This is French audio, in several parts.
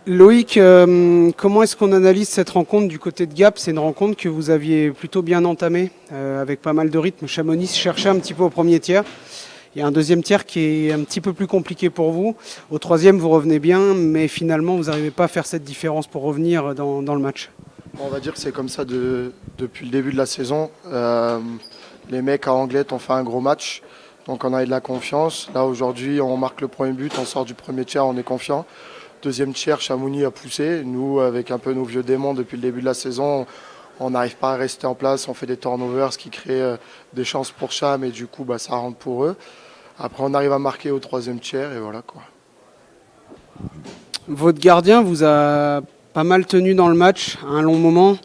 Loïc, comment est-ce qu'on analyse cette rencontre du côté de Gap? C'est une rencontre que vous aviez plutôt bien entamée, avec pas mal de rythme. Chamonix cherchait un petit peu au premier tiers. Il y a un deuxième tiers qui est un petit peu plus compliqué pour vous. Au troisième, vous revenez bien, mais finalement, vous n'arrivez pas à faire cette différence pour revenir dans le match. On va dire que c'est comme ça depuis le début de la saison. Les mecs à Anglette ont fait un gros match, donc on a eu de la confiance. Là aujourd'hui, on marque le premier but, on sort du premier tiers, on est confiant. Deuxième tiers, Chamonix a poussé. Nous, avec un peu nos vieux démons depuis le début de la saison, on n'arrive pas à rester en place. On fait des turnovers, ce qui crée des chances pour Cham et du coup, ça rentre pour eux. Après, on arrive à marquer au troisième tiers et voilà quoi. Votre gardien vous a pas mal tenu dans le match à un long moment.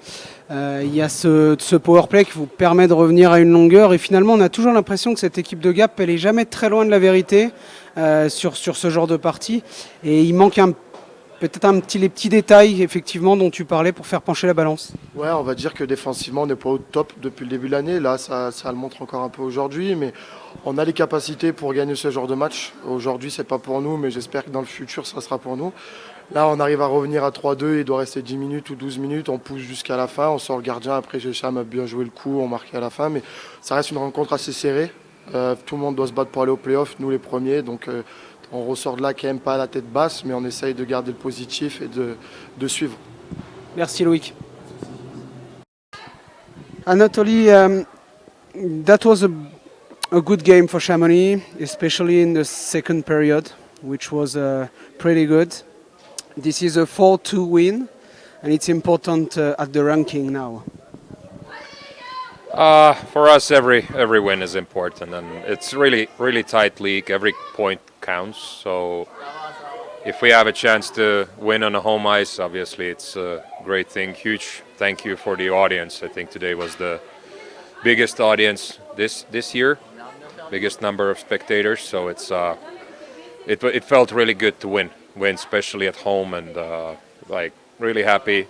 Il y a ce powerplay qui vous permet de revenir à une longueur. Et finalement, on a toujours l'impression que cette équipe de Gap, elle est jamais très loin de la vérité sur ce genre de partie. Et il manque peut-être les petits détails effectivement dont tu parlais pour faire pencher la balance. Ouais, on va dire que défensivement, on n'est pas au top depuis le début de l'année. Là, ça le montre encore un peu aujourd'hui, mais on a les capacités pour gagner ce genre de match. Aujourd'hui, c'est pas pour nous, mais j'espère que dans le futur, ça sera pour nous. Là, on arrive à revenir à 3-2, il doit rester 10 minutes ou 12 minutes, on pousse jusqu'à la fin, on sort le gardien, après Gécham a bien joué le coup, on marque à la fin, mais ça reste une rencontre assez serrée. Tout le monde doit se battre pour aller au play-off, nous les premiers, donc on ressort de là quand même pas à la tête basse, mais on essaye de garder le positif et de suivre. Merci Loïc. Anatoly, that was a good game for Chamonix, especially in the second period, which was pretty good. This is a 4-2 win, and it's important at the ranking now. For us, every win is important, and it's really tight league. Every point counts. So if we have a chance to win on a home ice, obviously it's a great thing. Huge thank you for the audience. I think today was the biggest audience this year, biggest number of spectators. So it felt really good to win, especially at home, and really happy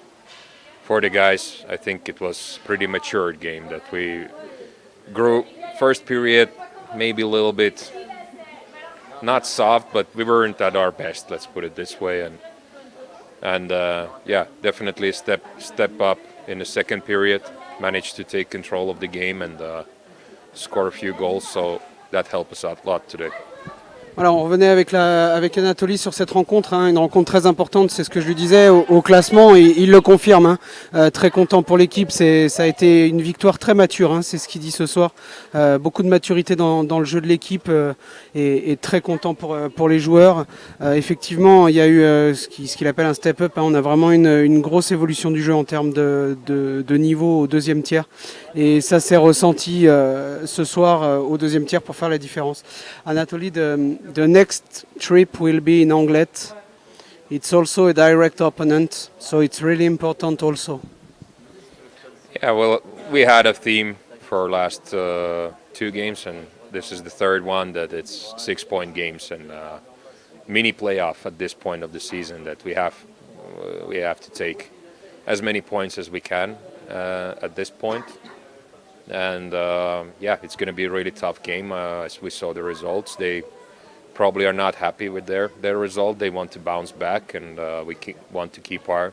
for the guys. I think it was pretty matured game that we grew. First period, maybe a little bit not soft, but we weren't at our best. Let's put it this way, and definitely step up in the second period. Managed to take control of the game and score a few goals, so that helped us out a lot today. Voilà, on revenait avec Anatoly sur cette rencontre, une rencontre très importante, c'est ce que je lui disais au classement, et il le confirme. Très content pour l'équipe, ça a été une victoire très mature, c'est ce qu'il dit ce soir. Beaucoup de maturité dans le jeu de l'équipe, et très content pour les joueurs. Effectivement, il y a eu ce qu'il appelle un step-up, on a vraiment une grosse évolution du jeu en termes de niveau au deuxième tiers, et ça s'est ressenti ce soir au deuxième tiers pour faire la différence. Anatoly, the next trip will be in Anglet. It's also a direct opponent, so it's really important also. Yeah, well, we had a theme for last two games, and this is the third one that it's 6-point games and mini playoff at this point of the season that we have to take as many points as we can at this point. And it's going to be a really tough game as we saw the results. They probably are not happy with their result. They want to bounce back, and we want to keep our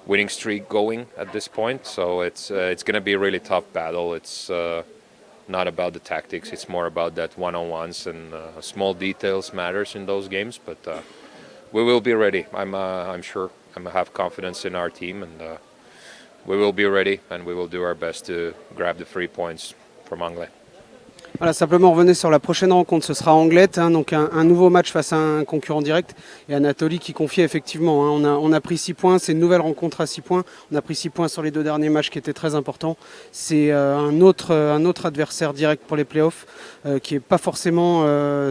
winning streak going at this point. So it's going to be a really tough battle. It's not about the tactics. It's more about that one-on-ones, and small details matters in those games. But we will be ready. I'm sure. I have confidence in our team, and we will be ready, and we will do our best to grab the 3 points from Anglet. Voilà, simplement revenez sur la prochaine rencontre, ce sera Anglette, donc un nouveau match face à un concurrent direct, et Anatoly qui confie effectivement, on a pris 6 points, c'est une nouvelle rencontre à 6 points, on a pris 6 points sur les 2 derniers matchs qui étaient très importants, c'est un autre adversaire direct pour les playoffs qui n'est pas forcément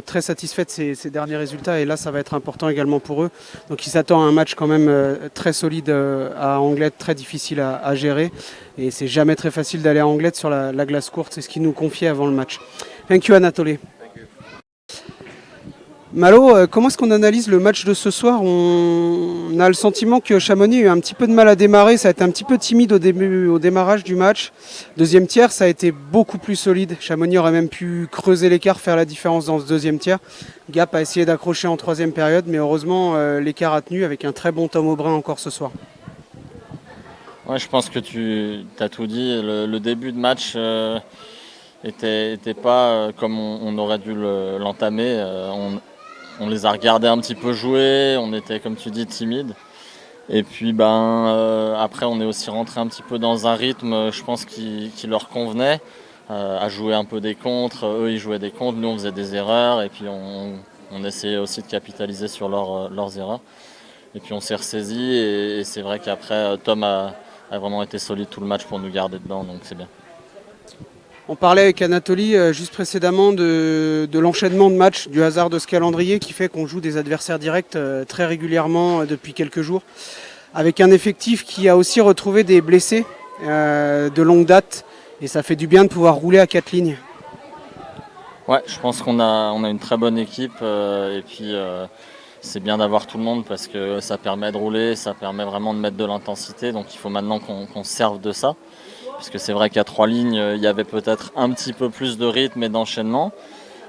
très satisfait de ces derniers résultats, et là ça va être important également pour eux, donc il s'attend à un match quand même très solide à Anglette, très difficile à gérer, et c'est jamais très facile d'aller à Anglette sur la glace courte, c'est ce qu'il nous confiait avant le match. Thank you, Anatoly. Malo, comment est-ce qu'on analyse le match de ce soir? On a le sentiment que Chamonix a eu un petit peu de mal à démarrer, ça a été un petit peu timide au démarrage du match. Deuxième tiers, ça a été beaucoup plus solide. Chamonix aurait même pu creuser l'écart, faire la différence dans ce deuxième tiers. Gap a essayé d'accrocher en troisième période, mais heureusement l'écart a tenu avec un très bon Tom Aubrin encore ce soir. Ouais, je pense que tu as tout dit. Le début de match était pas comme on aurait dû l'entamer. On les a regardés un petit peu jouer, on était comme tu dis timide. Et puis après on est aussi rentré un petit peu dans un rythme, je pense qui leur convenait, à jouer un peu des contres. Eux ils jouaient des contres, nous on faisait des erreurs et puis on essayait aussi de capitaliser sur leurs erreurs. Et puis on s'est ressaisi et c'est vrai qu'après Tom a vraiment été solide tout le match pour nous garder dedans, donc c'est bien. On parlait avec Anatoly juste précédemment de l'enchaînement de matchs, du hasard de ce calendrier qui fait qu'on joue des adversaires directs très régulièrement depuis quelques jours, avec un effectif qui a aussi retrouvé des blessés de longue date, et ça fait du bien de pouvoir rouler à 4 lignes. Ouais, je pense qu'on a une très bonne équipe et puis c'est bien d'avoir tout le monde parce que ça permet de rouler, ça permet vraiment de mettre de l'intensité, donc il faut maintenant qu'on se serve de ça. Parce que c'est vrai qu'à 3 lignes, il y avait peut-être un petit peu plus de rythme et d'enchaînement.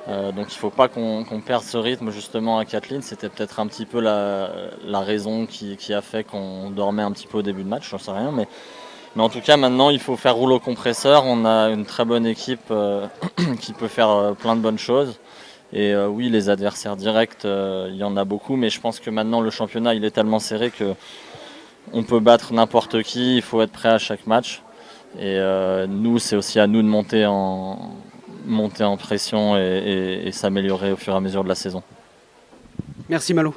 Donc il ne faut pas qu'on perde ce rythme justement à 4 lignes. C'était peut-être un petit peu la raison qui a fait qu'on dormait un petit peu au début de match, j'en sais rien. Mais en tout cas, maintenant, il faut faire rouler au compresseur. On a une très bonne équipe qui peut faire plein de bonnes choses. Et oui, les adversaires directs, il y en a beaucoup. Mais je pense que maintenant, le championnat, il est tellement serré qu'on peut battre n'importe qui. Il faut être prêt à chaque match. Et nous, c'est aussi à nous de monter en pression et s'améliorer au fur et à mesure de la saison. Merci Malo.